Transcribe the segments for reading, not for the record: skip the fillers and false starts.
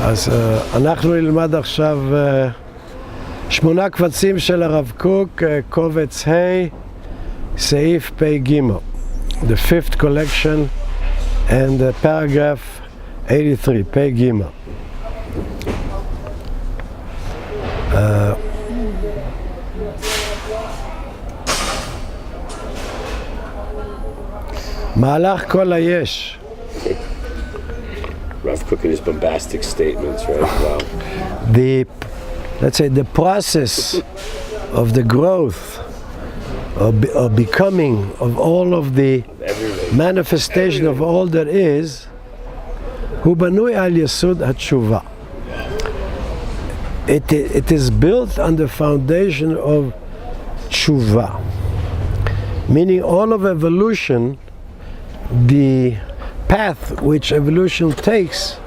אז אנחנו נלמד עכשיו שמונה קבצים של הרב קוק, קובץ ה', סעיף פ' ג', the fifth collection and paragraph 83, פ' ג'. מהלך כל היש. Rav Kook and his bombastic statements, right? Wow. Let's say the process of the growth or becoming of all of the manifestation of all that is, hu banui al yesod hatshuva. It is built on the foundation of tshuva, meaning all of evolution, the path which evolution takes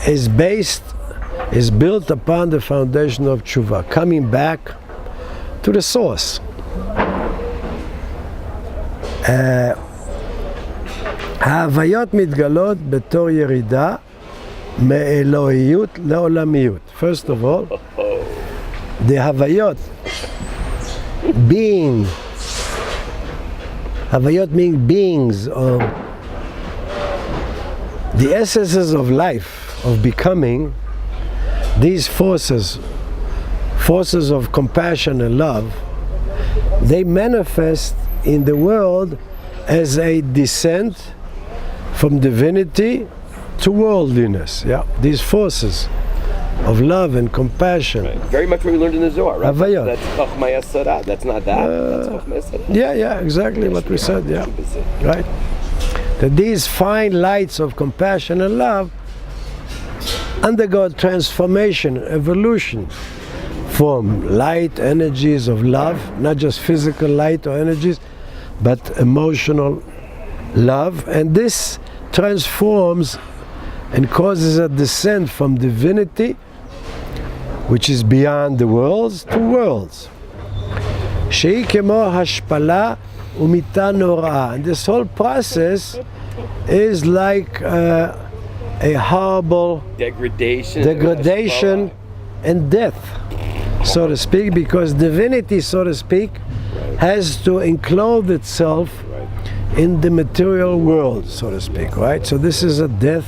is built upon the foundation of tshuva, coming back to the source. ההוויות מתגלות בתור ירידה מאלוהיות לעולמיות. First of all, the havayot being, havayot meaning beings, or the essences of life, of becoming, these forces of compassion and love, they manifest in the world as a descent from divinity to worldliness. Yeah, these forces of love and compassion. Right. Very much what we learned in the Zohar, right? Havayot. That's Chochmah Yesodah. That's not that. That's Chochmah Yesodah. Yeah, exactly what we said. Yeah, right. That these fine lights of compassion and love undergo transformation, evolution, from light energies of love, not just physical light or energies, but emotional love, and this transforms and causes a descent from divinity, which is beyond the worlds, to worlds. Shei kemo hashpala umita norah. And this whole process is like a horrible degradation and death, so to speak, because divinity, so to speak, has to enclose itself in the material world, so to speak, right? So this is a death,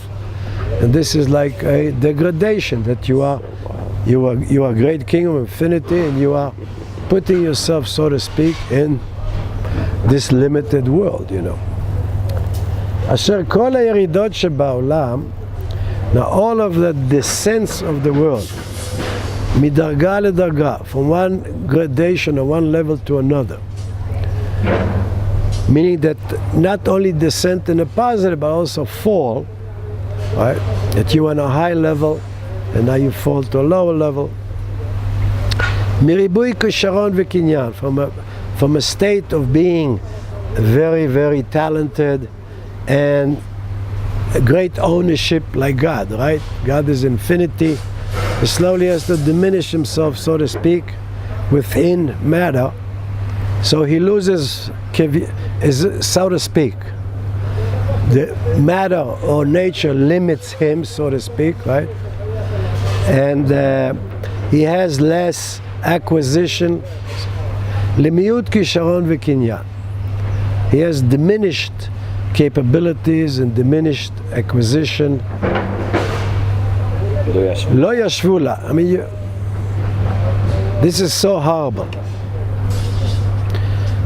and this is like a degradation, that you are great king of infinity, and you are putting yourself, so to speak, in this limited world, you know. Asher kol hayeridot shebaolam, now all of the descents of the world, midarga ledarga, from one gradation or one level to another, meaning that not only descent in a positive but also fall, right? That you are on a high level and now you fall to a lower level. Miribui kisharon v'kinyan, from a state of being very, very talented and a great ownership like God, right? God is infinity. He slowly has to diminish himself, so to speak, within matter. So he loses, so to speak, the matter or nature limits him, so to speak, right? And he has less acquisition. Limiut kisharon v'kinyan. He has diminished capabilities and diminished acquisition. Lo yashvu la. I mean, this is so horrible.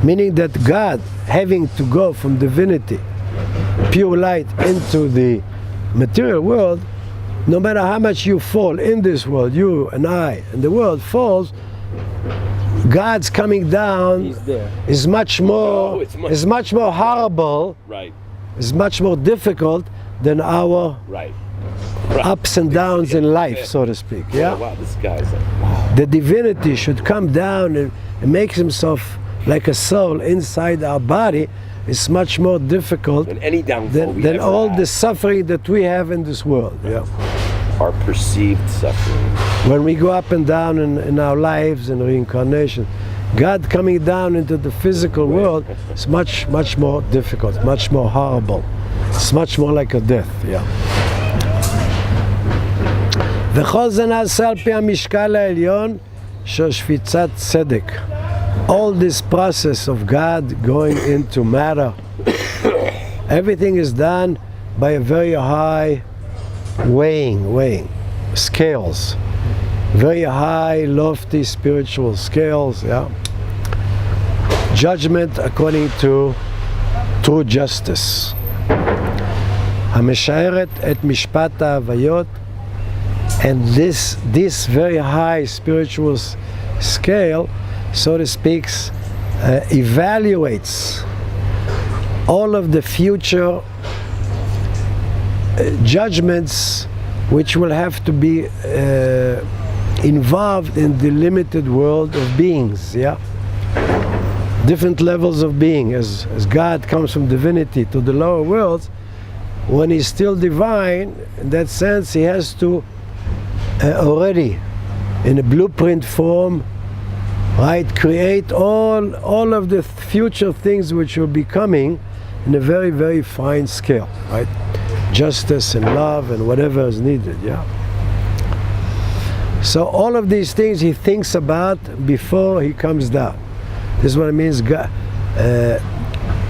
Meaning that God, having to go from divinity, pure light, into the material world, no matter how much you fall in this world, you and I, and the world falls, God's coming down is much more horrible, right? Is much more difficult than our ups and downs in life, so to speak. Yeah. Wow, this guy's like, wow. The divinity should come down and make himself like a soul inside our body. Is much more difficult than any downfall than all the suffering that we have in this world. Yeah. Our perceived suffering. When we go up and down in our lives and reincarnation, God coming down into the physical world is much more difficult, much more horrible. It's much more like a death, yeah. וכל זה נעשה על פי המשקל העליון של שפיצת צדק. All this process of God going into matter, everything is done by a very high weighing scales, very high, lofty spiritual scales, yeah. Judgment according to true justice. המשערת את משפט ההוויות, and this very high spiritual scale, so to speak, evaluates all of the future judgments which will have to be involved in the limited world of beings, yeah? Different levels of being. As God comes from divinity to the lower worlds, when he's still divine, in that sense, he has to already, in a blueprint form, right, create all of the future things which will be coming in a very, very fine scale, right? Justice and love and whatever is needed, yeah? So all of these things he thinks about before he comes down. This is what it means,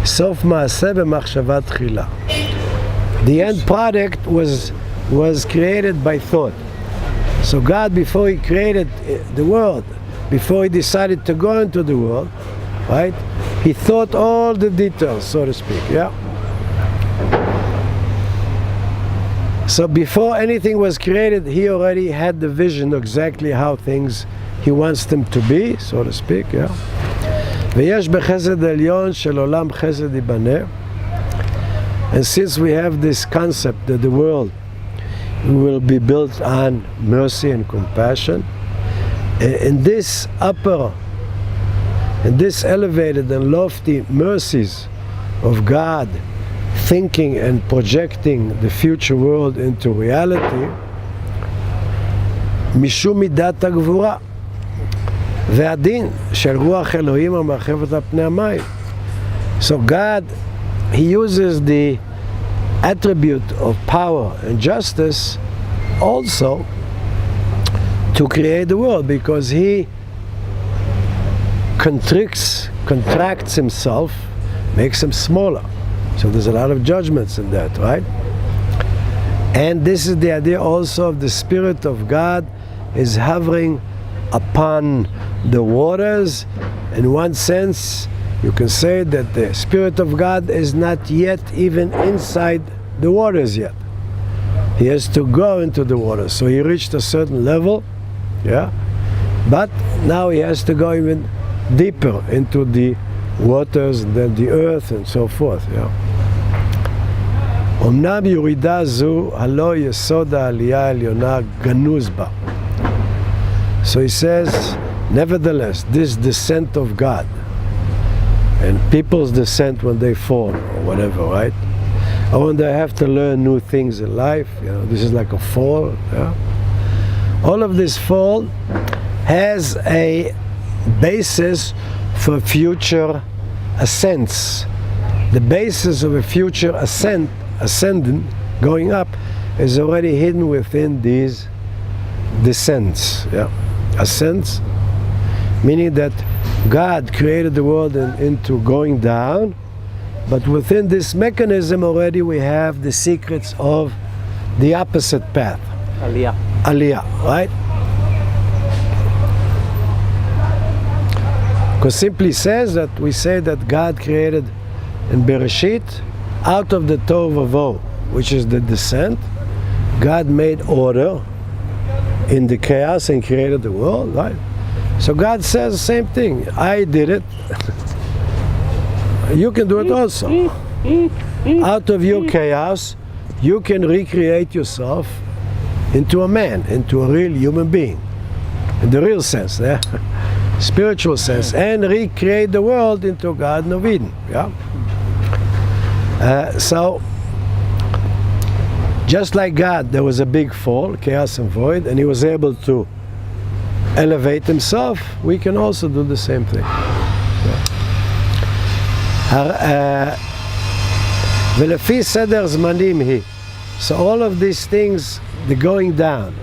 סוף מעשה במחשבה תחילה. The end product was created by thought. So God, before he created the world, before he decided to go into the world, right, he thought all the details, so to speak, yeah? So before anything was created, he already had the vision exactly how things he wants them to be, so to speak, yeah? ויש בחסד עליון של עולם חסד ייבנה. And since we have this concept that the world will be built on mercy and compassion, in this elevated and lofty mercies of God, thinking and projecting the future world into reality, משום מידת הגבורה והדין של רוח אלוהים המרחבת על פני המים. So God, he uses the attribute of power and justice also to create the world, because he contracts himself, makes him smaller. So there's a lot of judgments in that, right? And this is the idea also of the Spirit of God is hovering upon the waters. In one sense, you can say that the Spirit of God is not yet even inside the waters yet. He has to go into the waters. So he reached a certain level, yeah? But now he has to go even deeper into the waters and then the earth and so forth, yeah? אמנם ירידה זו הלא יסוד העלייה העליונה גנוז בה. So he says, nevertheless, this descent of God, and people's descent when they fall or whatever, right? Or when they have to learn new things in life, you know, this is like a fall, yeah? All of this fall has a basis for future ascents. The basis of a future ascending, going up, is already hidden within these descents, yeah? Ascents, meaning that God created the world into going down, but within this mechanism already we have the secrets of the opposite path. Aliyah, right? Because simply says that we say that God created in Bereshit, out of the Tov Vavoh, which is the descent, God made order in the chaos and created the world, right? So God says the same thing. I did it. You can do it also. Out of your chaos, you can recreate yourself into a man, into a real human being, in the real sense, yeah? Spiritual sense, and recreate the world into a Garden of Eden, yeah? So, just like God, there was a big fall, chaos and void, and he was able to elevate himself. We can also do the same thing. ולפי סדר זמנים היא. So all of these things, they're going down.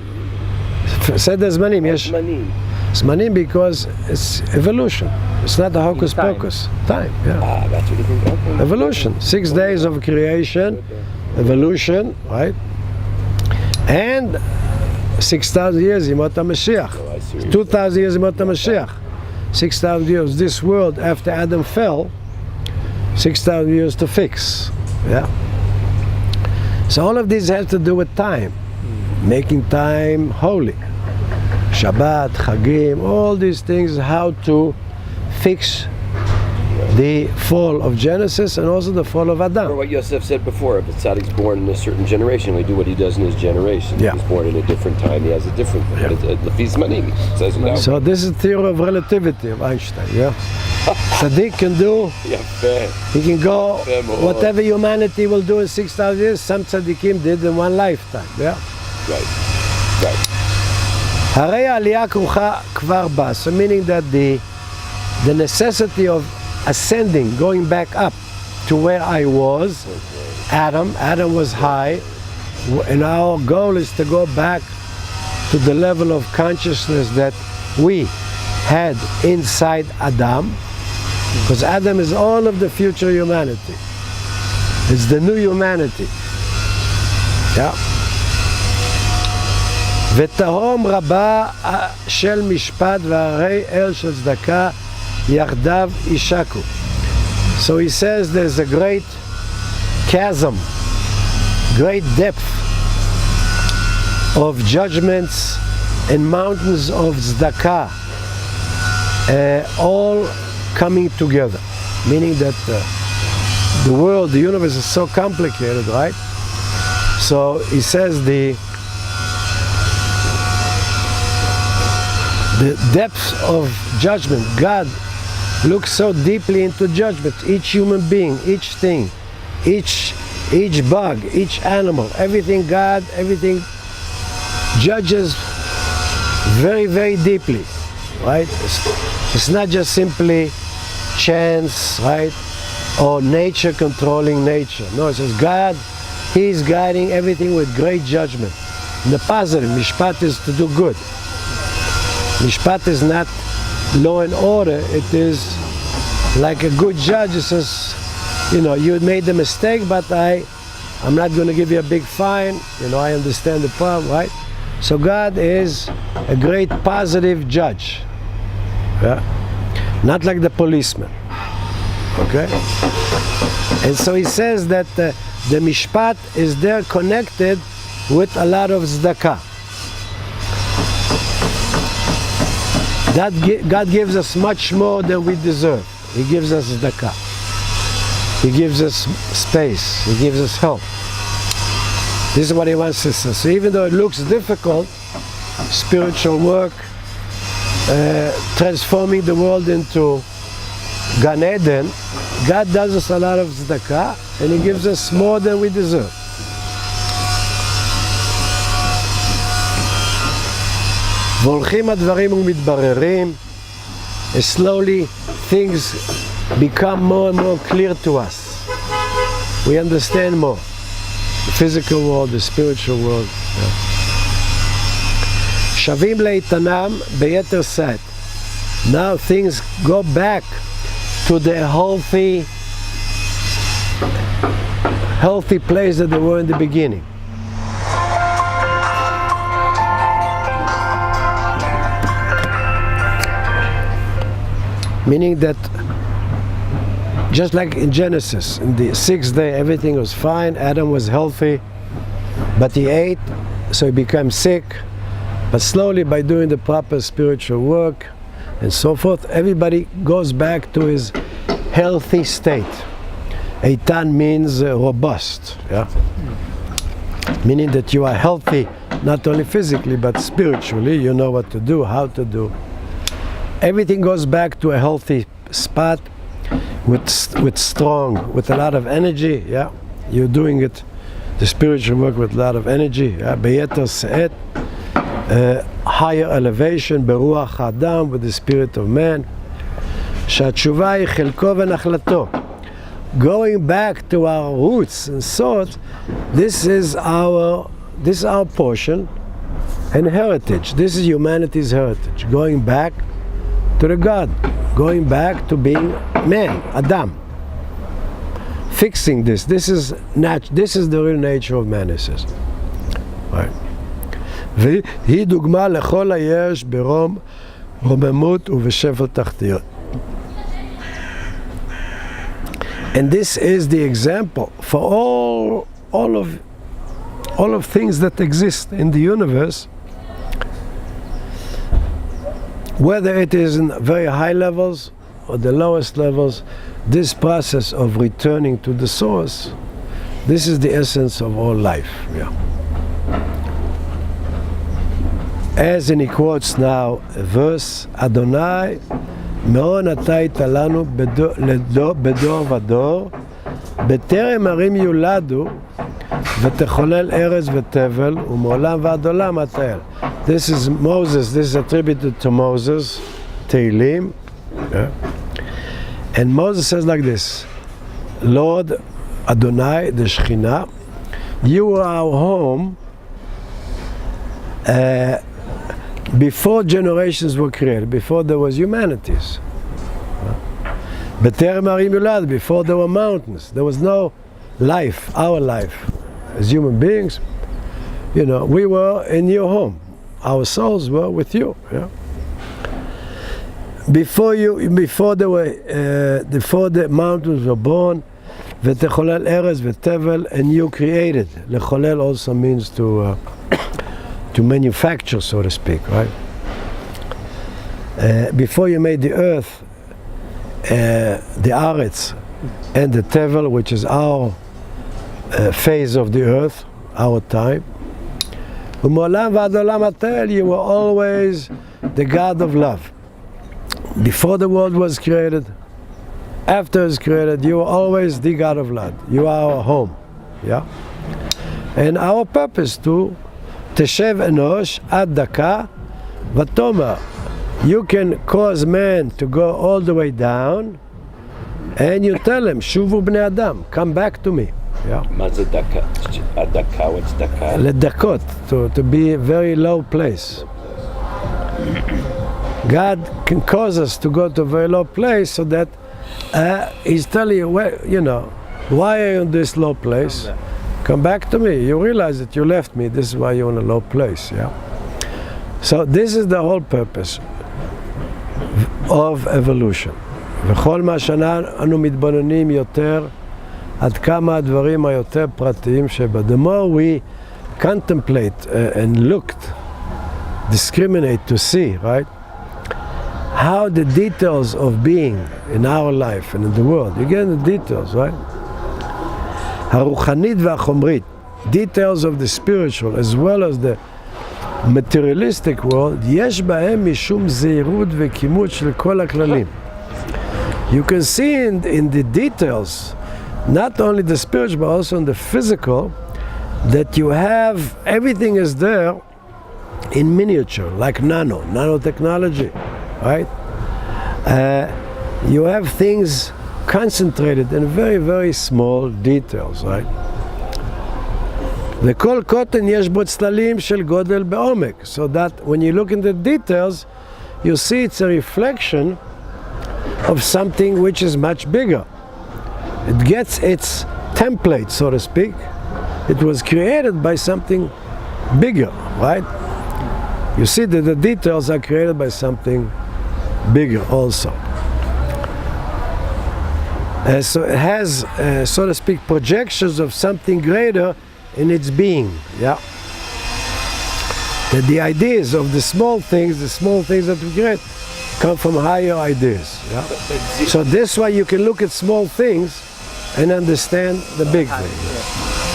סדר זמנים, יש... זמנים because it's evolution. It's not a hocus pocus. Time, yeah. That's what you think. Okay. Evolution. 6 days of creation, evolution, right? And 6,000 years Yemot HaMashiach. 2,000 years Yemot HaMashiach. 6,000 years. This world after Adam fell, 6,000 years to fix. Yeah. So all of this has to do with time, making time holy. Shabbat, Chagim, all these things, how to fix the fall of Genesis and also the fall of Adam. Or what Yosef said before, if a tzaddik's born in a certain generation, we do what he does in his generation. Yeah. If he's born in a different time, he has a different thing. Yeah. But it's Manim, says now. So this is the theory of relativity of Einstein, yeah? Tzaddik can do, Yeah, fair. he can go, Fair more. whatever humanity will do in 6,000 years, some tzaddikim did in one lifetime, yeah? Right. Right. הרי העלייה כרוכה כבר בה, so meaning that the necessity of ascending, going back up to where I was, Adam was high, and our goal is to go back to the level of consciousness that we had inside Adam, because Adam is all of the future humanity. It's the new humanity. Yeah. ותהום רבה של משפט והרי אל של צדקה יחדיו ישקו. So he says there's a great chasm, great depth of judgments and mountains of tzedakah, all coming together. Meaning that the world, the universe is so complicated, right? So he says the depths of judgment. God looks so deeply into judgment. Each human being, each thing, each bug, each animal, everything God, everything judges very, very deeply, right? It's not just simply chance, right? Or nature controlling nature. No, it says God, He's guiding everything with great judgment. In the positive, mishpat is to do good. Mishpat is not law and order, it is like a good judge. It says, you know, you made a mistake, but I'm not going to give you a big fine, you know, I understand the problem, right? So God is a great positive judge, yeah? Not like the policeman, okay? And so he says that the mishpat is there connected with a lot of tzedakah. God gives us much more than we deserve. He gives us tzedakah. He gives us space. He gives us help. This is what He wants us to. So even though it looks difficult, spiritual work, transforming the world into Gan Eden, God does us a lot of tzedakah, and He gives us more than we deserve. והולכים הדברים ומתבררים, slowly things become more and more clear to us. We understand more. The physical world, the spiritual world. שבים לאיתנם ביתר שאת. Now things go back to the healthy place that they were in the beginning. Meaning that just like in Genesis, in the 6th day everything was fine, Adam was healthy, but he ate, so he became sick. But slowly, by doing the proper spiritual work and so forth, everybody goes back to his healthy state. Eitan means robust, yeah? Meaning that you are healthy, not only physically, but spiritually. You know what to do, how to do. Everything goes back to a healthy spot with strong, with a lot of energy, yeah? You're doing it, the spiritual work with a lot of energy, yeah? Beyeter se'et, higher elevation, beruach Adam, with the spirit of man. שהתשובה היא חלקו ונחלתו. going back to our roots and thought, this is our portion and heritage. This is humanity's heritage, going back to the God, going back to being man, Adam. Fixing this. This is the real nature of man, he says. Right. והיא דוגמה לכל היש ברום, רוממות ובשפל תחתיות. And this is the example for all of things that exist in the universe, whether it is in very high levels or the lowest levels. This process of returning to the source, this is the essence of all life. Yeah. As in he quotes now a verse, Adonai, מאור נתת לנו בדור ודור, בטרם ערים יולדו, ותחולל ארץ ותבל, ומעולם ועד עולם אתאל. This is Moses, this is attributed to Moses, Tehillim. Yeah. And Moses says like this, Lord Adonai, the Shekhinah, you are our home before generations were created, before there was humanities. B'terem harim yulad, before there were mountains. There was no life, our life. As human beings, we were in your home. Our souls were with you. Yeah? Before the mountains were born, v'techolel eretz v'tevel, and you created. Lecholel also means to manufacture, so to speak, right? Before you made the earth, the Aretz and the Tevel, which is our phase of the earth, our time. U'molam v'ad olam atel, you were always the God of love. Before the world was created, after it was created, you were always the God of love. You are our home, yeah? And our purpose to Teshev enosh ad daka v'tomer. You can cause man to go all the way down, and you tell him, Shuvu bnei Adam, come back to me. Yeah. מה זה דקה? הדקה, what's דקה? לדקות, to be a very low place. God can cause us to go to a very low place so that He's telling you, why are you in this low place? Come back to me. You realize that you left me. This is why you're in a low place. Yeah. So this is the whole purpose of evolution. וכל מה שאנו מתבוננים יותר, עד כמה הדברים היותר פרטיים שבה. The more we contemplate and looked, discriminate to see, right, how the details of being in our life and in the world, you get the details, right? הרוחנית והחומרית, details of the spiritual as well as the materialistic world, יש בהם משום זהירות וכימות של כל הכללים. You can see in the details, not only the spiritual but also in the physical, that you have, everything is there in miniature, like nanotechnology, right? You have things concentrated in very, very small details, right? וכל קוטן יש בו צללים של גודל בעומק, so that when you look in the details, you see it's a reflection of something which is much bigger. It gets its template, so to speak. It was created by something bigger, right? You see that the details are created by something bigger also. So it has, so to speak, projections of something greater in its being, yeah? That the ideas of the small things that we create, come from higher ideas, yeah? So this way you can look at small things and understand the big thing,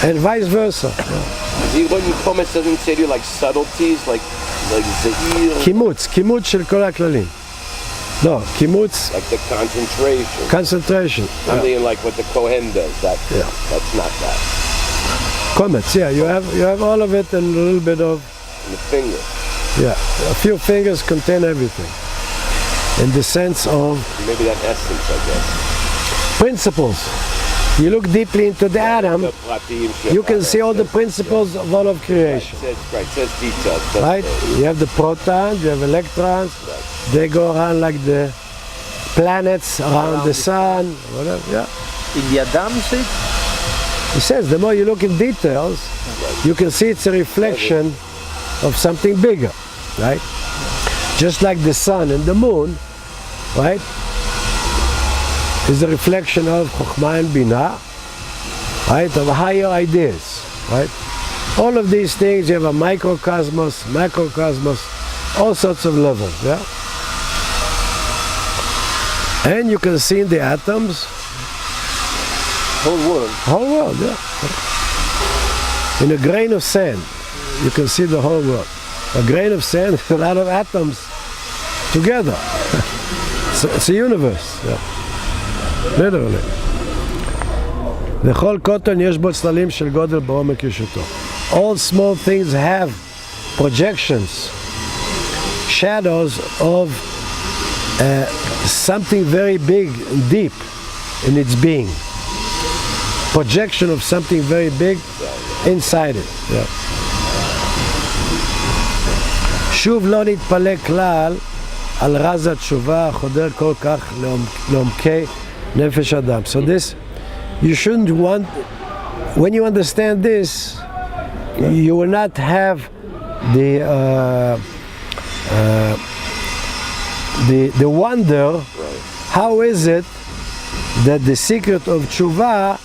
and vice versa. When you comment doesn't say to you like subtleties, like zeir. Kimutz של כל הכללים. No, kimutz. Like the concentration. Concentration. Something like what the Kohen does. That's not that. Comments, yeah. You have all of it and a little bit of. And the finger. Yeah, a few fingers contain everything. In the sense of. Maybe that essence, I guess. Principles. you look deeply into the atom, you can see all the principles of all of creation. It says details. Right? You have the protons, you have electrons, they go around like the planets around the sun, whatever, yeah. In the Adam, you say? He says the more you look in details, you can see it's a reflection of something bigger, right? Just like the sun and the moon, right, is a reflection of Chokhmah and Binah, right, of higher ideas, right? All of these things, you have a microcosmos, macrocosmos, all sorts of levels, yeah? And you can see in the atoms, whole world, yeah. In a grain of sand, you can see the whole world. A grain of sand with a lot of atoms together. It's a universe, yeah. Literally. לכל קוטון יש בו צללים של גודל בעומק ישותו. All small things have projections, shadows of something very big and deep in its being. Projection of something very big inside it. Yeah. שוב לא נתפלא כלל על רז התשובה החודר כל כך לעומקי נפש אדם. So this, you shouldn't want, when you understand this, you will not have the wonder, how is it that the secret of tshuva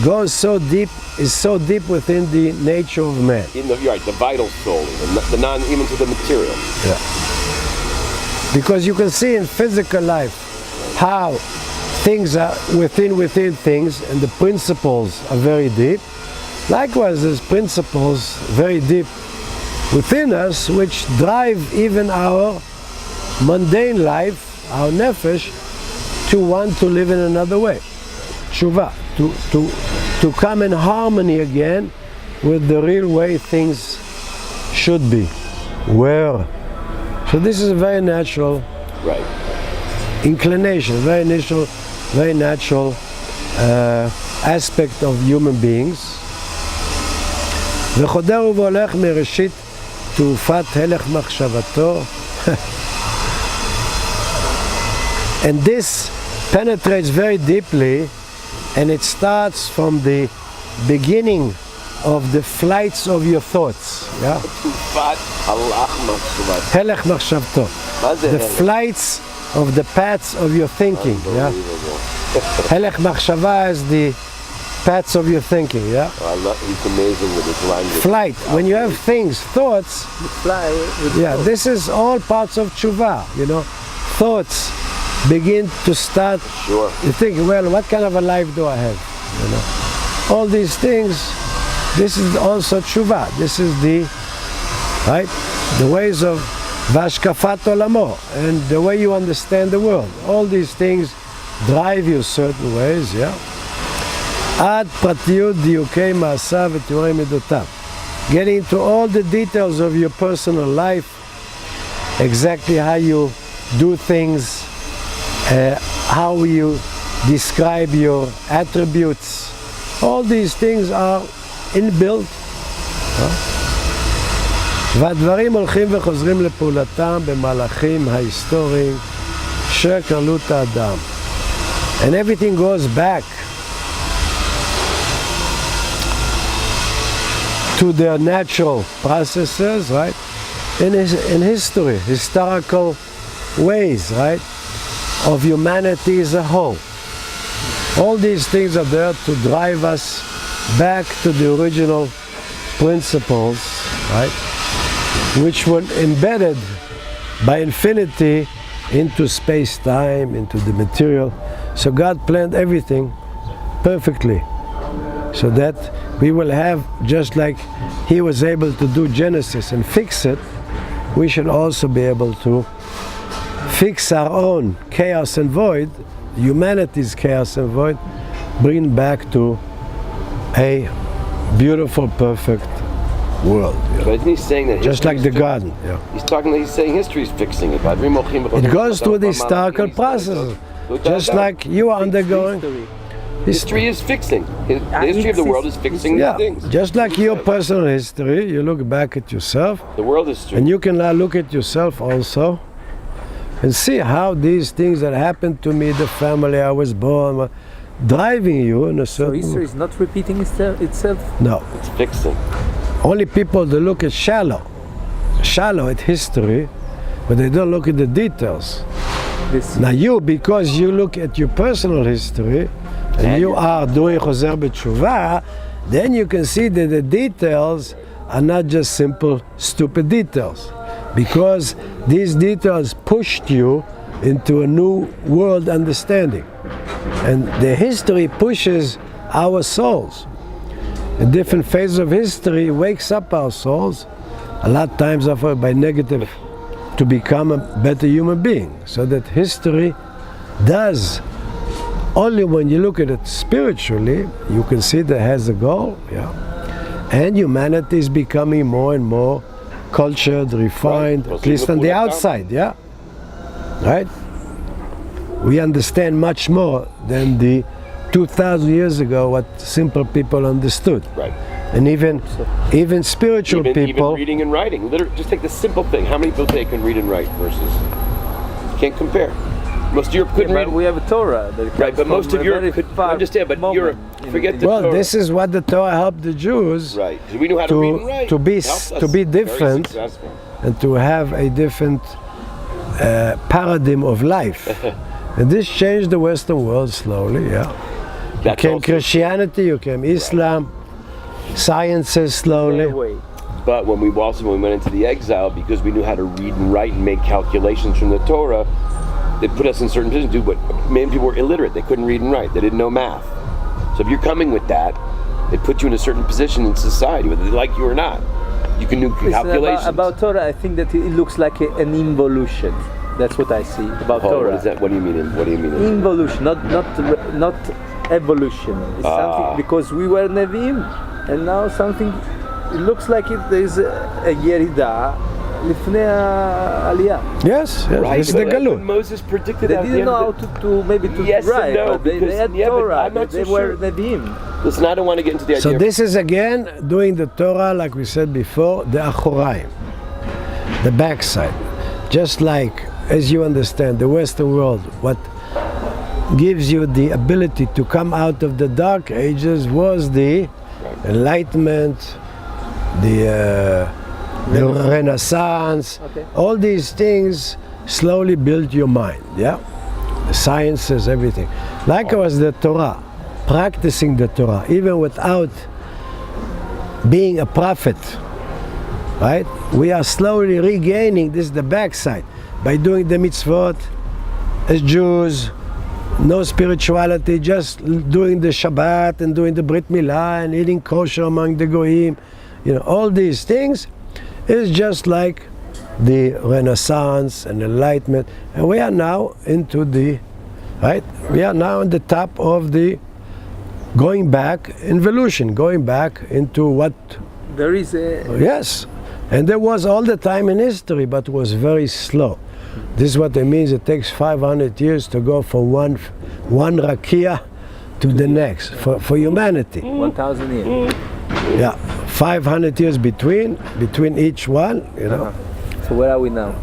goes so deep, is so deep within the nature of man. You're right, the vital soul, the non, even to the material. Yeah. Because you can see in physical life how things are within things, and the principles are very deep. Likewise, there's principles very deep within us which drive even our mundane life, our nefesh, to want to live in another way. Tshuva, to come in harmony again with the real way things should be. Where? So this is a very natural inclination, very natural aspect of human beings. וחודר ובהולך מראשית תעופת הלך מחשבתו. And this penetrates very deeply, and it starts from the beginning of the flights of your thoughts. Yeah? הלך מחשבתו. The flights of the paths of your thinking. Yeah? הלך מחשבה is the paths of your thinking. Yeah? It's amazing with this language. Flight. When you have things, thoughts. You fly with Yeah, this is all parts of tshuva. You know, thoughts begin to start. Sure. You think, well, what kind of a life do I have? You know, all these things. This is also tshuva. This is the ways of vashkafat olamo, and the way you understand the world. All these things drive you certain ways. Yeah. עד פרטיות דיוקי מעשיו ותיאורי מידותיו. Getting into all the details of your personal life, exactly how you do things, how you describe your attributes. All these things are inbuilt. והדברים הולכים וחוזרים לפעולתם במהלכים ההיסטוריים שקרלות האדם. And everything goes back to their natural processes, right? In history, historical ways, right? Of humanity as a whole. All these things are there to drive us back to the original principles, right? Which were embedded by infinity into space-time, into the material. So God planned everything perfectly, so that we will have, just like He was able to do Genesis and fix it, we should also be able to fix our own chaos and void, humanity's chaos and void, bring back to a beautiful, perfect world. But isn't he saying that just like the garden? Yeah. He's saying history's fixing it. It goes through the historical processes, just like you are undergoing. History is fixing. The history of the world is fixing Yeah, things. just like your personal history, you look back at yourself, The world is true. and you can now look at yourself also and see how these things that happened to me, the family I was born, were driving you in a So certain history is not repeating itself. No. It's fixing. Only people that look at shallow at history, but they don't look at the details. This Now you, because you look at your personal history, and you are doing Choser B'Tshuva, then you can see that the details are not just simple, stupid details. Because these details pushed you into a new world understanding. And the history pushes our souls. A different phase of history wakes up our souls, a lot of times by negative, to become a better human being. So that history does, only when you look at it spiritually, you can see that it has a goal, and humanity is becoming more and more cultured, refined, Right. at least on the outside, right? We understand much more than the 2,000 years ago what simple people understood. Right. And even spiritual people. Even reading and writing. Literally, just take the simple thing. How many people today can read and write versus? Can't compare. Most of Europe couldn't but read. we have a Torah that comes Right, but most from of a Europe very could far understand. But moment Europe, in- forget in- the Well, Torah. this is what the Torah helped the Jews Right. So we knew how to read and write. to be Helped us. to be Very different successful. and to have a different paradigm of life. And this changed the Western world slowly. That's Came also- Christianity, you came Islam, sciences slowly. way. But when we went into the exile, because we knew how to read and write and make calculations from the Torah, they put us in certain positions. Dude, but many people were illiterate. They couldn't read and write. They didn't know math. So if you're coming with that, it puts you in a certain position in society, whether they like you or not. You can do Listen, calculations. about Torah, I think that it looks like an involution. That's what I see about Oh, Torah. what is that? What do you mean? What do you mean? Involution, not evolution. It's something because we were Nevi'im, and now something. It looks like there is a Yerida לפני העלייה. Yes, Right, this is the but when Galut. Moses predicted They at the didn't end know how of the- to maybe to Yes and write, no, but they because- had yeah, but Torah. I'm not They so were sure. Nevi'im. Listen, I don't want to get into the idea. So of- this is again doing the Torah, like we said before, the Achoraim, the backside. Just like, as you understand, the Western world, what gives you the ability to come out of the Dark Ages was the Enlightenment, the Renaissance. Okay. All these things slowly build your mind, the sciences, everything. Likewise, the Torah, practicing the Torah, even without being a prophet, right? We are slowly regaining this, the backside, by doing the mitzvot as Jews, no spirituality, just doing the Shabbat and doing the Brit Milah and eating kosher among the Goyim. All these things is just like the Renaissance and Enlightenment. And we are now into the, right? We are now on the top of the going back, involution, going back into what, There is a yes. And there was all the time in history, but it was very slow. This is what it means. It takes 500 years to go from one rakia to the next for humanity. 1,000 years. Yeah, 500 years between each one. So where are we now?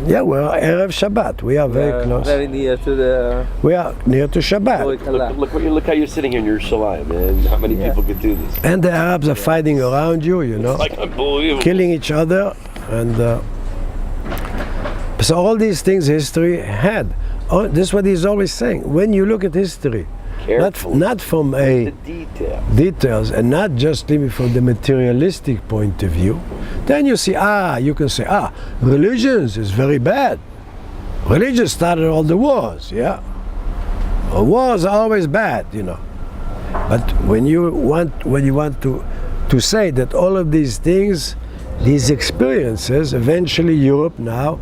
Yeah, we're Erev Shabbat. We are very close. Very near to the We are near to Shabbat. Look how you're sitting here in Yerushalayim, man. How many people could do this? And the Arabs are fighting around you, It's like unbelievable. killing each other, and so all these things history had. This is what he's always saying. When you look at history, Careful. not from a The detail. details and not just even from the materialistic point of view, then you see, you can say, religions is very bad. Religion started all the wars, Wars are always bad, But when you want to say that all of these things, these experiences, eventually Europe now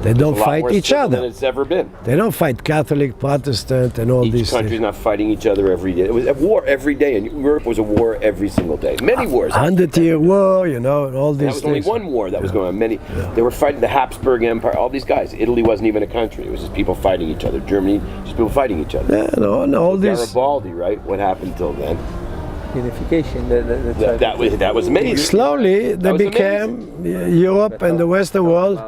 They don't It's a lot fight more each civil other. than it's ever been. They don't fight Catholic, Protestant, and all Each these country's things. not fighting each other every day. It was a war every day, and Europe was a war every single day. Many wars. 100-year war, you know, and all That these was only things. one war that was going on. Many. They were fighting the Habsburg Empire. All these guys. Italy wasn't even a country. It was just people fighting each other. Germany, just people fighting each other. Yeah, no, all these. Garibaldi, right? What happened till then? Unification. That was amazing. Slowly, they was became Europe and the Western world.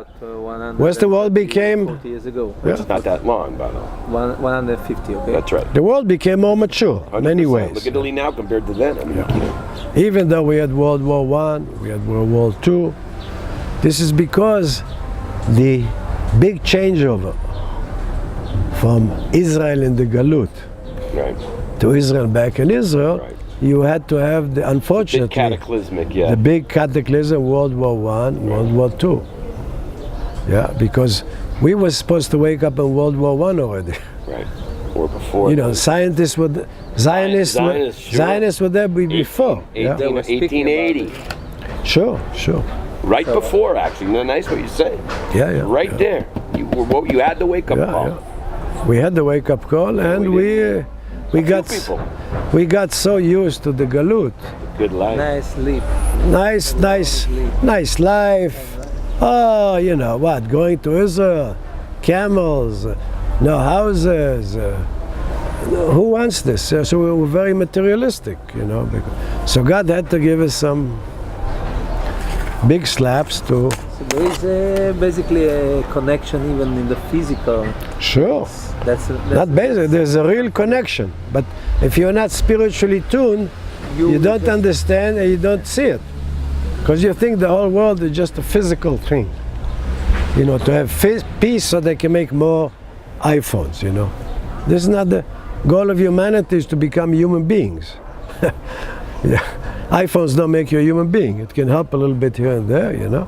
Western world became. 40 years ago. It's not that long, by the way. 150. Okay. That's right. The world became more mature in many 100%. ways. Look at Italy now compared to then. I mean, Even though we had World War I, we had World War II, this is because the big changeover from Israel in the Galut right. to Israel back in Israel, Right. you had to have the, Big unfortunately, cataclysmic, yeah. the big cataclysm, World War I, World War II. Yeah, because we were supposed to wake up in World War I already. Right. Or before. You know, scientists would, Zionists Zionists, sure. were there before. Yeah. 1880. Sure. Right before, actually. Nice what you say. Yeah. Right yeah. there. You had the wake up call. Yeah. We had the wake up call, and we People. got so used to the galut. Good life. Nice sleep. Nice life. Oh, you know what? Going to Israel, camels, no houses. Who wants this? So we were very materialistic, you know. So God had to give us some big slaps to. So there is basically a connection even in the physical. Sure. That's Not basic. There's a real connection. But if you're not spiritually tuned, you don't understand and you don't see it. Because you think the whole world is just a physical thing. You know, to have peace so they can make more iPhones, you know. This is not the goal of humanity, is to become human beings. Yeah. iPhones don't make you a human being. It can help a little bit here and there, you know.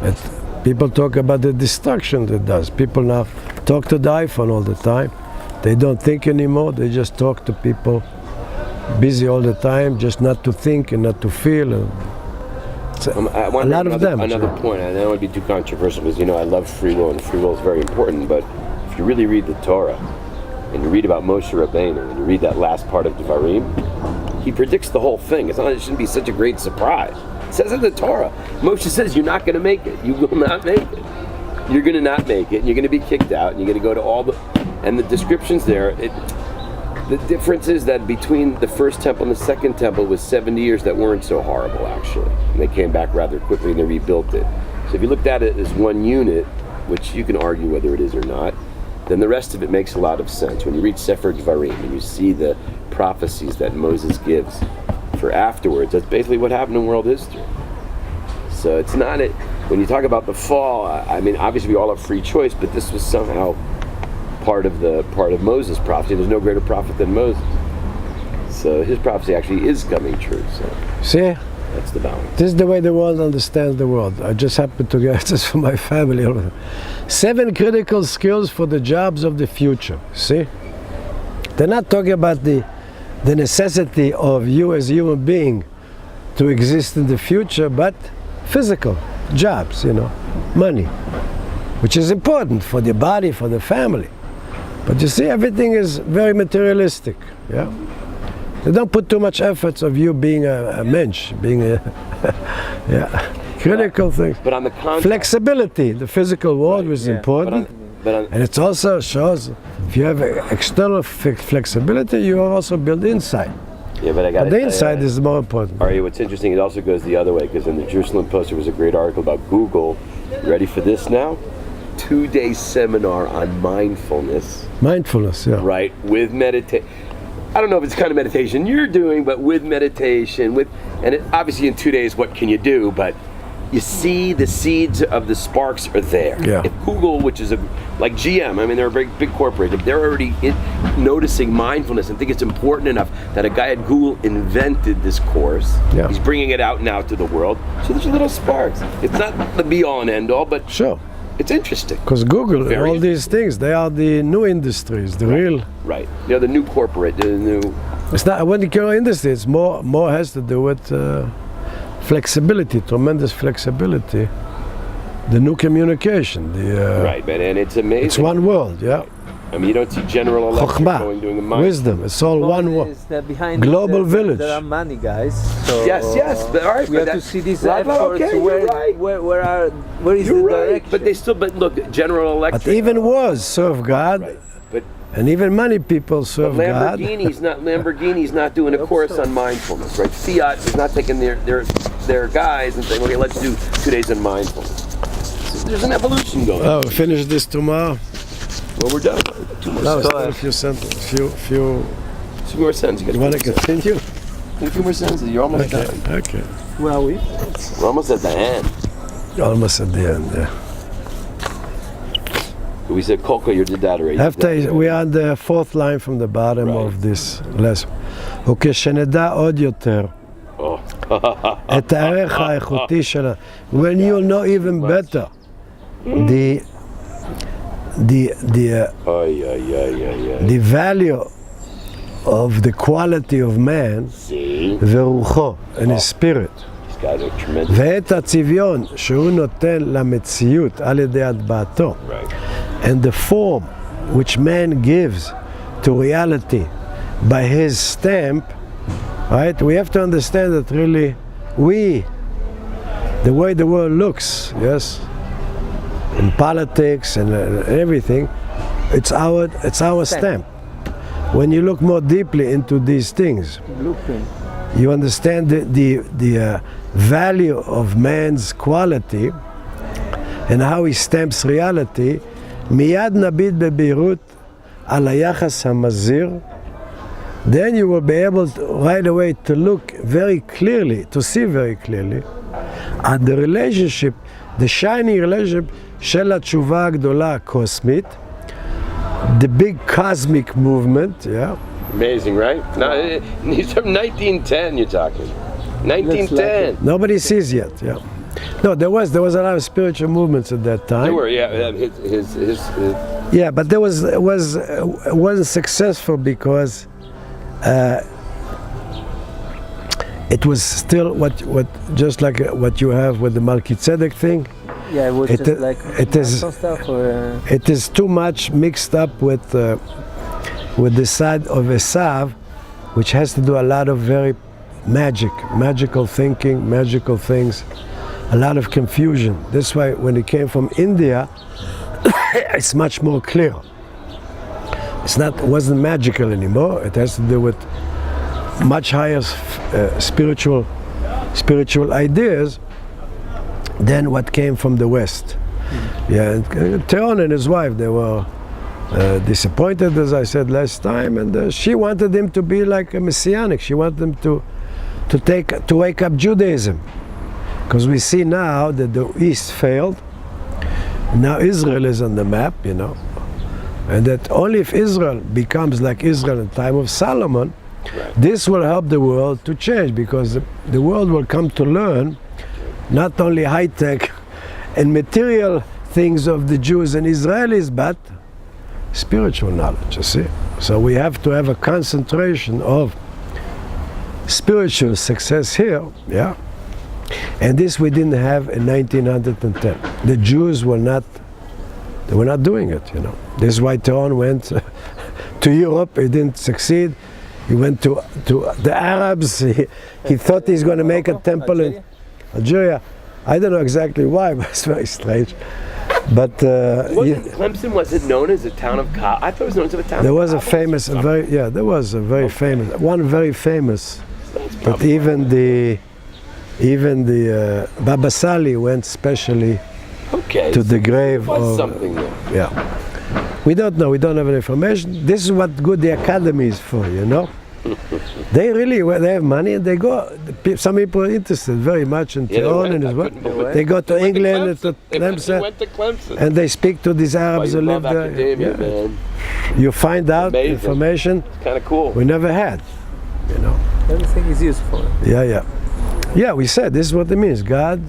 But people talk about the destruction it does. People now talk to the iPhone all the time. They don't think anymore. They just talk to people busy all the time, just not to think and not to feel. I want a lot of them. Another point, and I don't want to be too controversial because, you know, I love free will, and free will is very important, but if you really read the Torah, and you read about Moshe Rabbeinu, and you read that last part of Devarim, he predicts the whole thing. It shouldn't be such a great surprise. It says in the Torah, Moshe says you're not going to make it. You will not make it. You're going to not make it, and you're going to be kicked out, and you're going to go to all the... And the descriptions there, the difference is that between the first temple and the second temple was 70 years that weren't so horrible, actually. And they came back rather quickly and they rebuilt it. So if you looked at it as one unit, which you can argue whether it is or not, then the rest of it makes a lot of sense. When you read Sefer Devarim and you see the prophecies that Moses gives for afterwards, that's basically what happened in world history. So it's not it. When you talk about the fall, I mean, obviously we all have free choice, but this was somehow part of Moses' prophecy. There's no greater prophet than Moses. So his prophecy actually is coming true. So See? That's the balance. This is the way the world understands the world. I just happen to get this from my family. 7 critical skills for the jobs of the future. See? They're not talking about the necessity of you as a human being to exist in the future, but physical jobs, you know, money, which is important for the body, for the family. But you see, everything is very materialistic. Yeah, they don't put too much efforts of you being a mensch, being a critical things. But on the contrary, flexibility, the physical world is important, and it also shows if you have external flexibility, you are also built inside. Yeah, but I got the inside is more important. Aryeh, what's interesting, it also goes the other way, because in the Jerusalem Post there was a great article about Google. You ready for this now? 2-day seminar on mindfulness. Mindfulness, yeah. Right, with meditation. I don't know if it's the kind of meditation you're doing, but with meditation, obviously in 2 days, what can you do? But you see the seeds of the sparks are there. Yeah. If Google, which is like GM, I mean, they're a big corporation, they're already noticing mindfulness and think it's important enough that a guy at Google invented this course. Yeah. He's bringing it out now to the world. So there's little sparks. It's not the be-all and end-all, but sure. It's interesting. Because Google and all these things, they are the new industries, the real. Right. You know, the new corporate, the new. It's not when you go industry. It's more has to do with flexibility, tremendous flexibility. the new communication. Right, man, and it's amazing. It's one world, yeah. I mean, you don't see General Electric Chokhmah, doing a mind. wisdom. It's all one world. Behind Global it, village. There are money, guys. So Yes. But, all right, we but have to see these Right, efforts. okay, you're right. Where is You're the right. direction? But they still, but look, General Electric. But even wars serve God, Right. But and even money people serve God. Lamborghini's not doing a course on mindfulness, right? Fiat is not taking their guys and saying, okay, let's do 2 days in mindfulness. So there's an evolution going on. Oh, finish this tomorrow. Well, we're done. 2 more No, sentences. still a few sentences. Few. 2 more sentences. You want to continue? A few more sentences. You're almost Okay. done. Okay. Where are we? We're almost at the end. Almost at the end. Yeah. We said, Kolka, you did that already. We are on the fourth line from the bottom Right. of this lesson. וכשנדע עוד יותר Oh. את הערך האיכותי שלה, when you'll know even better the value of the quality of man See? ורוחו and his spirit, These guys are tremendous. ואת הצביון שהוא נותן למציאות על ידי הטבעתו, Right. and the form which man gives to reality by his stamp, right? We have to understand that really the way the world looks, yes, in politics and everything, it's our stamp. When you look more deeply into these things, Blueprint. you understand the value of man's quality and how he stamps reality. מיד נביט בבהירות על היחס המזהיר. Then you will be able to, right away to look very clearly, to see very clearly at the relationship, the shining relationship של התשובה הגדולה הקוסמית, the big cosmic movement, yeah. Amazing, right? No, he's from 1910, you're talking. 1910. Nobody sees yet, yeah. No, there was a lot of spiritual movements at that time. There were, yeah. His Yeah, but there wasn't successful because it was still what just like what you have with the Melchizedek thing. Yeah, it was It- just like it is- some stuff. Or, It is too much mixed up with the side of Esav, which has to do a lot of very magical thinking, magical things, a lot of confusion. That's why when it came from India, it's much more clear. It wasn't magical anymore. It has to do with much higher spiritual ideas than what came from the West. Yeah, and Theon and his wife, they were disappointed, as I said last time, and she wanted him to be like a messianic. She wanted him to wake up Judaism, because we see now that the East failed. Now Israel is on the map, you know, and that only if Israel becomes like Israel in the time of Solomon, this will help the world to change, because the world will come to learn not only high-tech and material things of the Jews and Israelis, but spiritual knowledge, you see. So we have to have a concentration of spiritual success here, yeah. And this we didn't have in 1910. The Jews were not doing it, you know. This is why Theon went to Europe. He didn't succeed. He went to the Arabs. He thought he's going to make a temple in Algeria. I don't know exactly why, but it's very strange. But Clemson, was it known as a town of cow? I thought it was known as a town there of was a cowboys famous, or something. there was a very famous, one very famous. That's But probably even the Baba Sali went specially okay, to so the grave there was of. something there. Yeah. We don't know. We don't have any information. This is what good the academy is for, you know. They have money and they go. Some people are interested very much in Yeah, they Theon went. and I his work. couldn't believe it. They go to They went England and to Clemson. They Clemson, went to Clemson. and they speak to these Why Arabs you who live love there. academia, Yeah. man. You find out Amazing. information Kind of cool. we never had, you know. everything is useful. Yeah, we said this is what it means. God,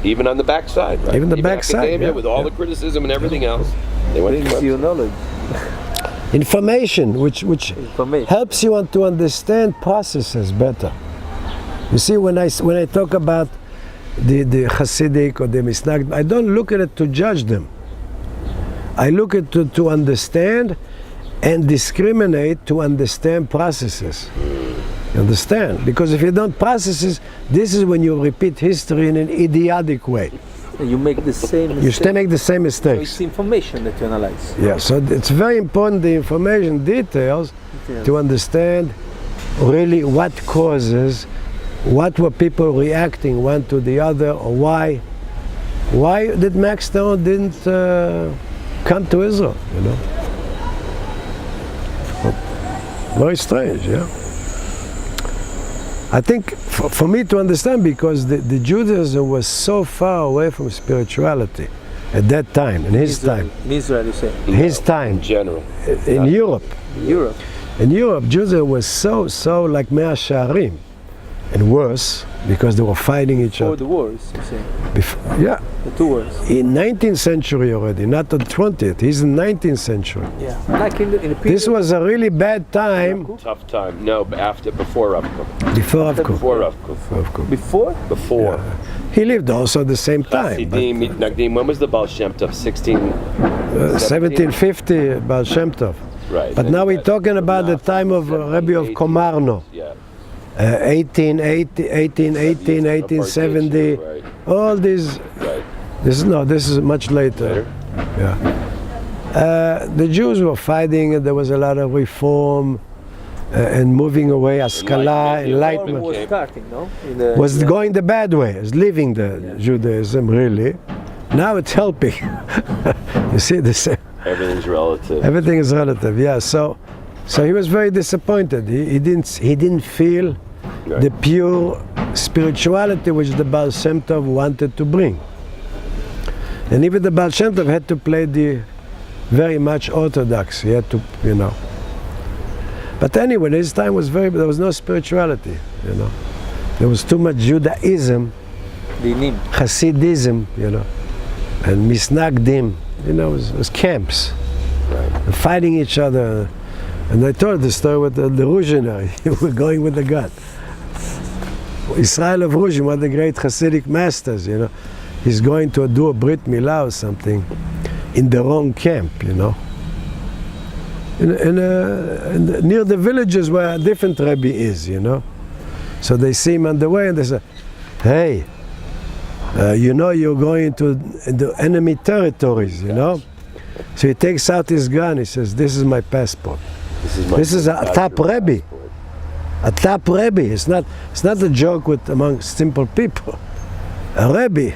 Even on the backside, right? Even the backside, academia, yeah, with all the criticism and everything else, they went to Brings you Clemson. knowledge, information which information. helps you to understand processes better. You see, when I talk about the Hasidic or the Misnag. I don't look at it to judge them. I look at it to understand and discriminate, to understand processes. You understand? Because if you don't processes, this is when you repeat history in an idiotic way. You make the same mistake. You still make the same So mistakes. it's information that you analyze. Yeah, so it's very important, the information details, to understand really what causes, what were people reacting one to the other, or why did Max Stone didn't come to Israel, you know? Very strange, yeah. I think for me to understand, because the Judaism was so far away from spirituality at that time, in his time. In Israel, you say. In his time. In general. In Europe. Europe. In Europe, Judaism was so like Mea Sha'arim, and worse, because they were fighting each Or other. the wars, you say. Yeah, The two wars. in 19th century already, not the 20th. He's in 19th century. Yeah. Like in the period. This was a really bad time Tough time. No, but before Rav Kook. before Rav Kook. Before Rav Kook. Before? Before. He lived also the same time. But, Hasidim, Nagdim, when was the Baal Shem Tov? 1750, Baal Shem Tov. Right. But and now we're that- talking about the time of Rebbe of 18, Komarno. Yeah. 1870, Right. all these. Right. This is much later. Later. Yeah. The Jews were fighting, and there was a lot of reform and moving away, Haskalah, War enlightenment. was starting, no? In the, Was going the bad way, is leaving the Judaism, really. Now it's helping. You see, Everything's relative. everything is relative, yeah. So he was very disappointed. He didn't feel Right. the pure spirituality which the Baal Shem Tov wanted to bring. And even the Baal Shem Tov had to play the very much orthodox. He had to, you know. But anyway, his time was there was no spirituality, you know. There was too much Judaism, Dinim. Hasidism, you know, and Misnagdim, you know, it was camps, Right. fighting each other. And I told the story with the Ruzhinari. We're going with the God. Israel of Ruzhin, one of the great Hasidic masters, you know. He's going to do a Brit Milah or something in the wrong camp, you know. Near the villages where a different Rebbe is, you know. So they see him on the way and they say, hey, you know you're going into the enemy territories, you know. So he takes out his gun, he says, this is my passport. This is a top Rebbe. A top Rebbe. It's not a joke among simple people. A Rebbe.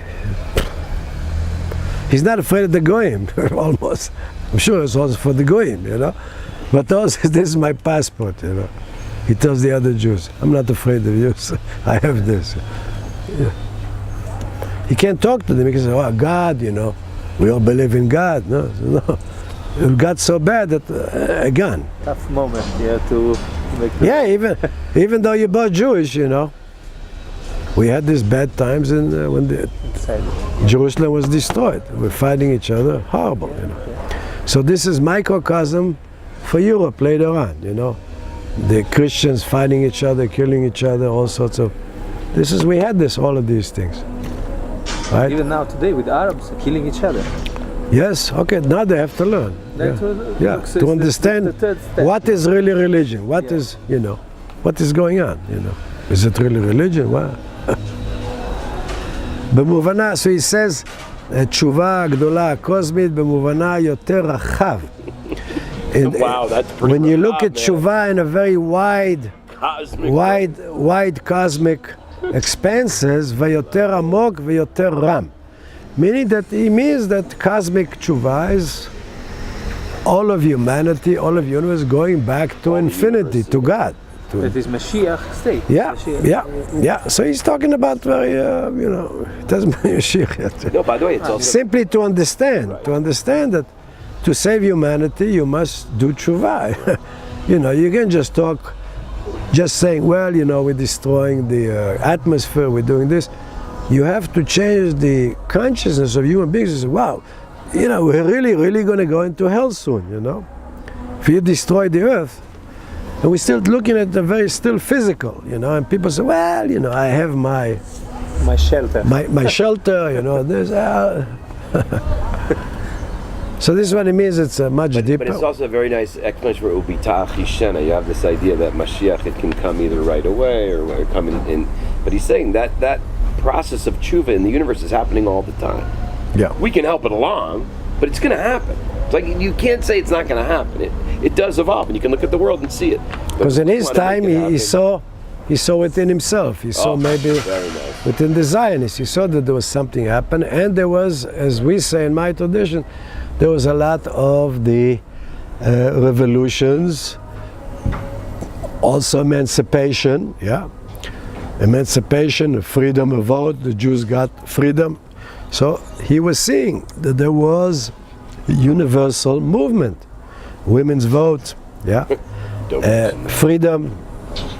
He's not afraid of the Goyim, almost. I'm sure it's also for the Goyim, you know. But also, this is my passport, you know. He tells the other Jews, I'm not afraid of you, I have this. Yeah. He can't talk to them because, oh, God, you know, we all believe in God. No. It got so bad that a gun. Tough moment, yeah, to make the Yeah, even though you're both Jewish, you know. We had these bad times when inside. Jerusalem was destroyed. We're fighting each other, horrible, you know. So this is microcosm for Europe later on, you know. The Christians fighting each other, killing each other, all sorts of. We had all of these things, right? Even now today with Arabs killing each other. Yes. Okay. Now they have to learn. Yeah. Looks To understand the third step. what is really religion. What is, you know, what is going on. You know, is it really religion? What? במובנה, so he says, תשובה הגדולה הקוסמית במובנה יותר רחב. Wow, that's pretty When you look profound, at tshuva in a very wide cosmic expanses, ויותר עמוק ויותר רם. Meaning that he means that cosmic tshuva is all of humanity, all of universe going back to infinity, to God. That is Mashiach state. Yeah, Mashiach. yeah. So he's talking about very, you know, it doesn't mean Mashiach yet. No, by the way, it's also Simply to understand that to save humanity, you must do tshuva. You know, you can just talk, just saying, well, you know, we're destroying the atmosphere, we're doing this. You have to change the consciousness of human beings. You say, wow, you know, we're really going to go into hell soon, you know. If you destroy the earth, and we're still looking at the very still physical, you know, and people say, well, you know, I have my My shelter. My shelter, you know, this. So this is what it means, it's much deeper. But it's also a very nice explanation for Ubitach Yishena. You have this idea that Mashiach, it can come either right away or come in. But he's saying that process of tshuva in the universe is happening all the time. Yeah. We can help it along, but it's going to happen. It's like you can't say it's not going to happen. It does evolve, and you can look at the world and see it. Because in his time, he saw within himself. He saw maybe nice. within the Zionists. He saw that there was something happen, and there was, as we say in my tradition, there was a lot of the revolutions, also emancipation, emancipation, freedom of vote, the Jews got freedom. So he was seeing that there was a universal movement, women's vote, freedom.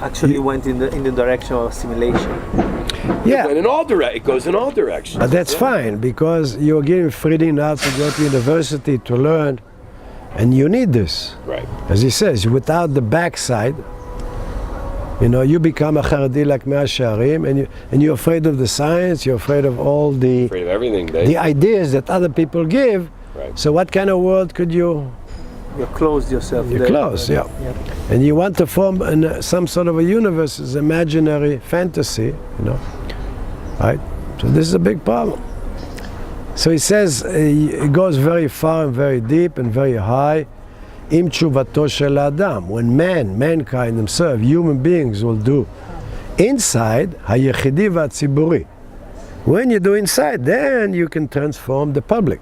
Actually went in the direction of assimilation. Yeah, And it goes in all directions. but that's fine, because you're getting freedom now to go to university to learn, and you need this. Right. As he says, without the backside, you know, you become a Haredi like Mea Shearim, and you're afraid of the science, you're afraid of all the Afraid of everything, Dave. the ideas that other people give. Right. So what kind of world could you? You closed yourself. You close, yeah. And you want to form some sort of a universe, is imaginary fantasy, you know, right? So this is a big problem. So he says it goes very far and very deep and very high. Im tshuvato shel adam, when mankind themselves, human beings will do inside hayechidi v'atziburi. When you do inside, then you can transform the public.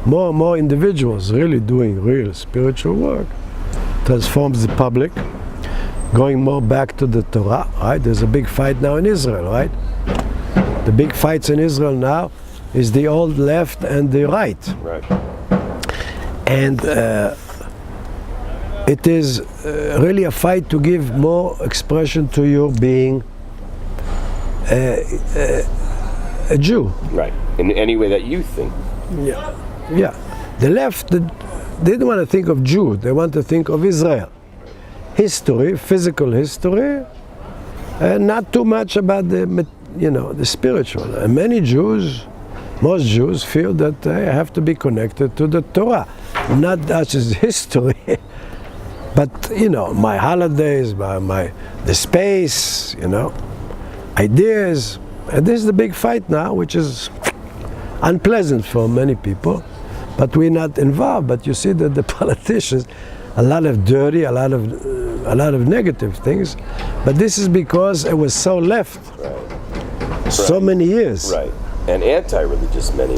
More and more individuals really doing real spiritual work transforms the public, going more back to the Torah, right? There's a big fight now in Israel, right? The big fights in Israel now is the old left and the right. Right. And it is really a fight to give more expression to your being a Jew. Right. In any way that you think. Yeah. The left, they didn't want to think of Jew, they want to think of Israel. History, physical history, and not too much about the spiritual. And many Jews, most Jews feel that they have to be connected to the Torah. Not just history, but, you know, my holidays, the space, you know, ideas. And this is the big fight now, which is unpleasant for many people, but we're not involved. But you see that the politicians, a lot of dirty, a lot of negative things, but this is because it was so left, so many years. Right. And anti-religious many.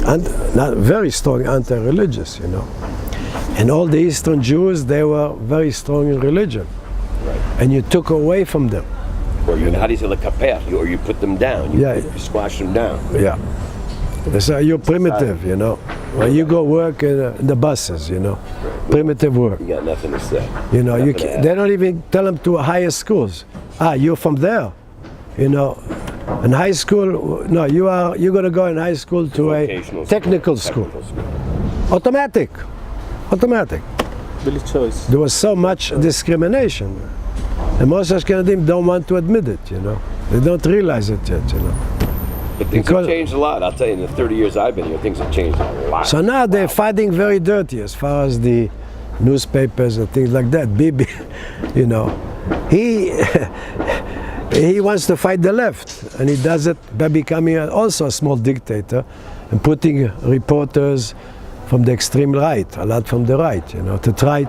Not very strong anti-religious, you know. And all the Eastern Jews, they were very strong in religion. Right. And you took away from them. Or how do you say lekapech? Or you put them down. You squash them down. Yeah. So you're primitive, you know. When you go work in the buses, you know, primitive work. You got nothing to say. You know, they don't even tell them to higher schools. You're from there, you know. In high school, no, you're going to go in high school to a technical school. Automatic. Really choice. There was so much discrimination, and most Ashkenazim don't want to admit it, you know. They don't realize it yet, you know. But things have changed a lot. I'll tell you, in the 30 years I've been here, things have changed a lot. So now they're fighting very dirty as far as the newspapers and things like that. Bibi, you know, he wants to fight the left, and he does it by becoming also a small dictator and putting reporters from the extreme right, a lot from the right, you know, to try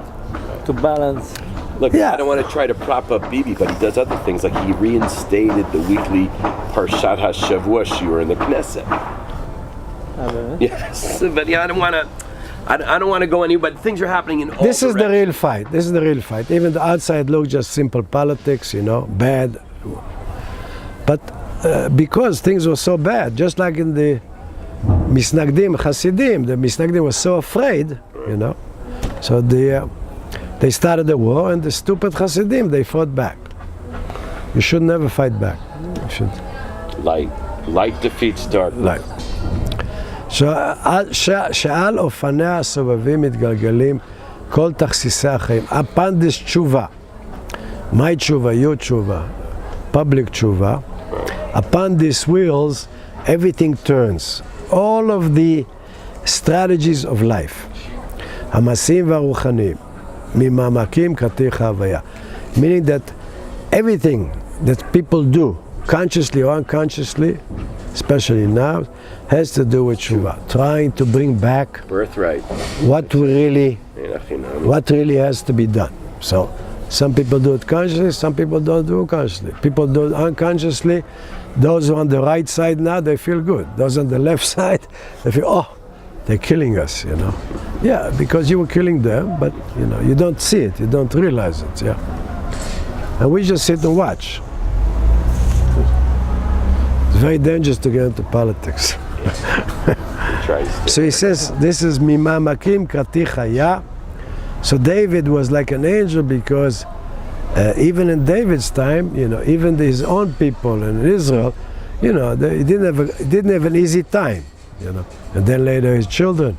to balance. Look, I don't want to try to prop up Bibi, but he does other things, like he reinstated the weekly Parshat HaShavua shiur in the Knesset. Yes, but I don't want to. I don't want to go any, but things are happening in all This is directions. the real fight. This is the real fight. Even the outside looks just simple politics, you know, bad. But because things were so bad, just like in the Misnagdim, Hasidim, the Misnagdim was so afraid, you know, so they started the war, and the stupid Hasidim, they fought back. You should never fight back. You should. Light defeats darkness. Light. שעל אופניה הסובבים מתגלגלים כל תכסיסי החיים. Upon this tshuva, my tshuva, your tshuva, public tshuva, upon these wheels, everything turns. All of the strategies of life. Hamasim v'aruchanim, mimamakim katicha havaya. Meaning that everything that people do, consciously or unconsciously, especially now, has to do with tshuva, trying to bring back birthright. What really has to be done. So some people do it consciously, some people don't do it consciously. People do it unconsciously. Those who are on the right side now, they feel good. Those on the left side, they feel, oh, they're killing us, you know. Yeah, because you were killing them, but you know, you don't see it, you don't realize it, yeah. And we just sit and watch. It's very dangerous to get into politics. So he says, this is mimamakim katichaya. So David was like an angel because even in David's time, you know, even his own people in Israel, you know, they didn't have an easy time, you know. And then later his children.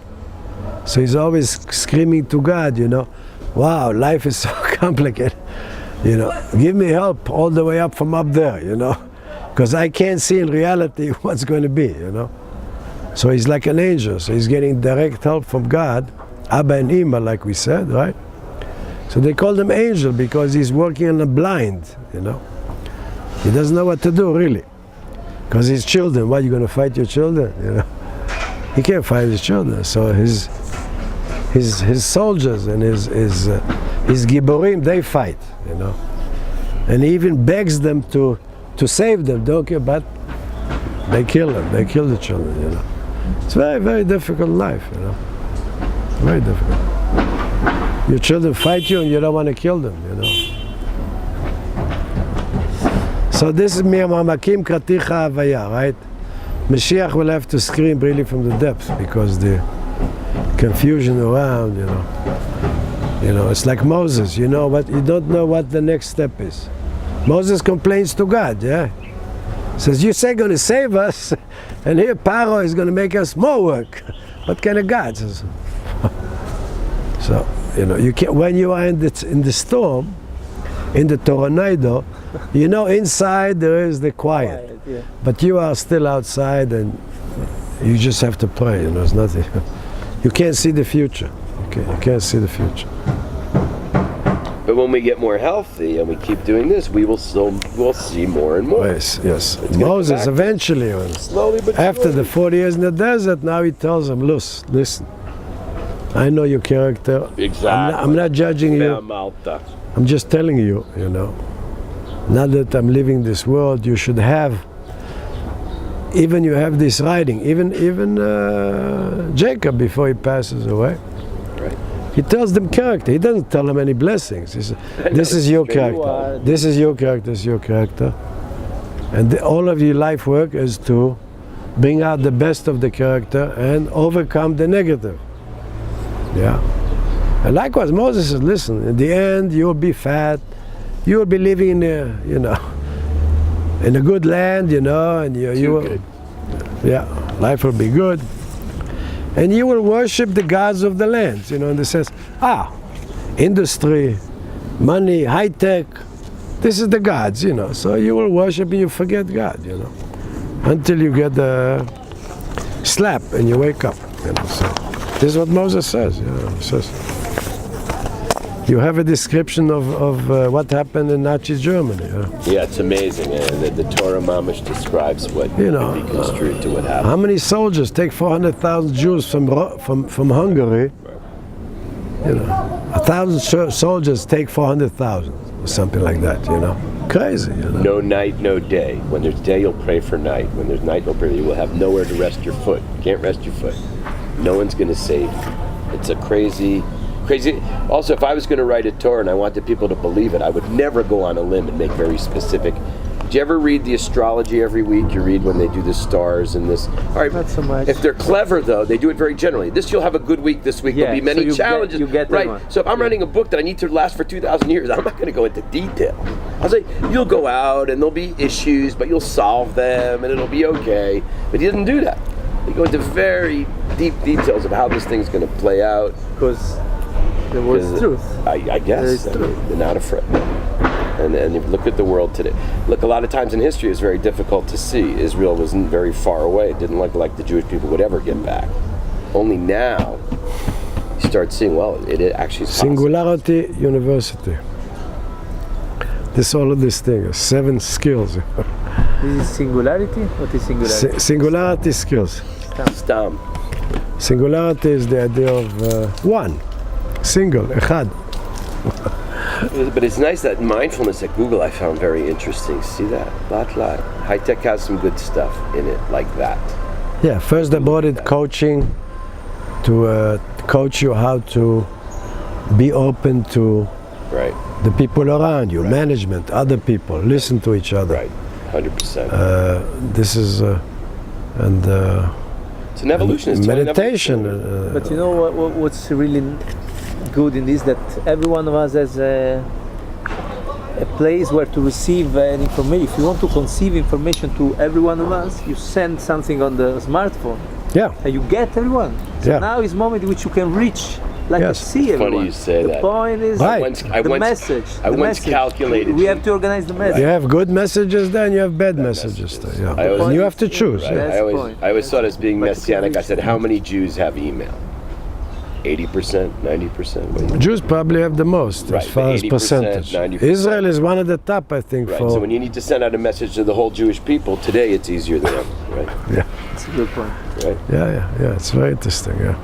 So he's always screaming to God, you know, wow, life is so complicated. You know, give me help all the way up from up there, you know, because I can't see in reality what's going to be, you know. So he's like an angel, so he's getting direct help from God, Abba and Ima, like we said, right? So they called him angel because he's working on the blind, you know. He doesn't know what to do, really. Because his children, what, you going to fight your children, you know? He can't fight his children, so his soldiers and his giborim, they fight, you know. And he even begs them to save them, don't care, but they kill them, they kill the children, you know. It's a very, very difficult life, you know. Very difficult. Your children fight you and you don't want to kill them, you know. So this is Miyamamakim Kraticha Havaya, right? Mashiach will have to scream really from the depths because the confusion around, you know. You know, it's like Moses, you know, but you don't know what the next step is. Moses complains to God, yeah? Says, you say going to save us, and here Paro is going to make us more work. What kind of God? Says, so, you know, you can't, when you are in the storm, in the tornado, you know inside there is the quiet. Yeah. But you are still outside and you just have to pray, you know, there's nothing. You can't see the future. You can't see the future. But when we get more healthy and we keep doing this, we'll see more and more. Yes, yes. Moses eventually, slowly but after the 40 years in the desert, now he tells them, listen, I know your character. Exactly. I'm not judging you. I'm just telling you, you know, now that I'm leaving this world, you should have, even you have this writing, even Jacob before he passes away. Right. He tells them character. He doesn't tell them any blessings. He says, this is your character. This is your character. This is your character. And all of your life work is to bring out the best of the character and overcome the negative. Yeah. And likewise, Moses says, listen, in the end, you will be fat. You will be living in a, you know, in a good land, you know, and you will, yeah, life will be good. And you will worship the gods of the land, you know, in the sense, industry, money, high tech, this is the gods, you know. So you will worship and you forget God, you know, until you get a slap and you wake up, you know. So this is what Moses says, you know, he says. You have a description of what happened in Nazi Germany. Yeah, it's amazing. The Torah Mamish describes what can be construed to what happened. How many soldiers take 400,000 Jews from Hungary? You know, 1,000 soldiers take 400,000 or something like that. You know, crazy. You know? No night, no day. When there's day, you'll pray for night. When there's night, you'll pray. You will have nowhere to rest your foot. You can't rest your foot. No one's going to save you. It's a crazy. Also, if I was going to write a Torah and I wanted people to believe it, I would never go on a limb and make very specific. Do you ever read the astrology every week? You read when they do the stars and this. All right, not so much. If they're clever, though, they do it very generally. This, you'll have a good week this week. There'll be many challenges. You get right. So if I'm writing a book that I need to last for 2,000 years, I'm not going to go into detail. I'll say, you'll go out and there'll be issues, but you'll solve them and it'll be okay. But he doesn't do that. He goes into very deep details of how this thing's going to play out. Because there was truth. I guess. They're not afraid. And you look at the world today. Look, a lot of times in history it's very difficult to see. Israel wasn't very far away. It didn't look like the Jewish people would ever get back. Only now you start seeing, well, it actually is possible. Singularity University. All of this thing, 7 skills. This is singularity? What is singularity? Singularity skills. Stam. Singularity is the idea of one. Single, echad. But it's nice that mindfulness at Google I found very interesting. See that? Lat. High tech has some good stuff in it, like that. Yeah, first they brought it coaching to coach you how to be open to Right. the people around you, management, other people, listen to each other. Right. 100%. This is It's an evolution. It's meditation. But you know what's really good in this, that every one of us has a place where to receive information. If you want to conceive information to every one of us, you send something on the smartphone. Yeah. And you get everyone. So Yeah. now is moment in which you can reach, like Yes. see everyone. Funny you say the that. point is Right. the message. I the once message. calculated. We have to organize the message. You have good messages there and you have bad messages there. Yeah. I always- And you have to choose. Right. Yeah. That's the point. I always saw it as being But you messianic. can I said, how many Jews have email? 80%, 90%? Jews probably have the most Right, as far as 80%, percentage. 90%. Israel is one of the top, I think, Right. for So when you need to send out a message to the whole Jewish people, today it's easier than ever, right? yeah. That's a good point. Right? Yeah, it's very interesting. Yeah.